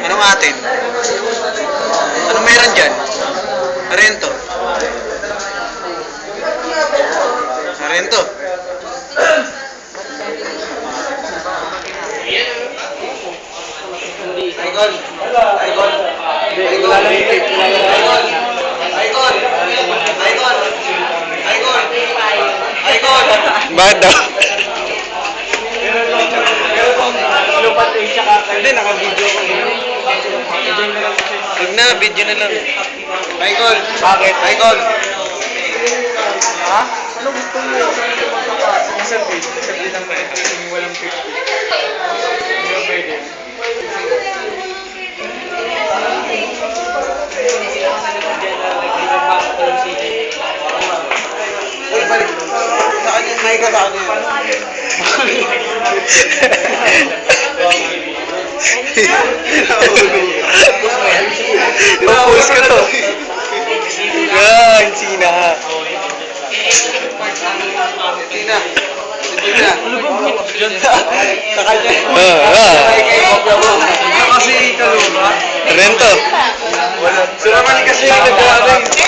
Anong atin? Anong meron dyan? Arento. Arento. Icon. Icon. Wala lang yung tape. Icon. Icon. Icon. Icon. Icon. Bakit daw? Lupat eh, tsaka Hindi, naka-video ko. Huwag na, video na lang. Icon. Bakit? Icon. ha? Ano gusto mo? Isang page. Isang page lang ba? Yung walang 50. Hindi ba pwede? Uy, balik. Saan yung mic ka sa akin? Napus ka to. Yan, Sina. Sina. Sina. Ano ba mo? Diyan Sa kanya. Kasi kaluma. Rento. Sila man kasi nag-aaral.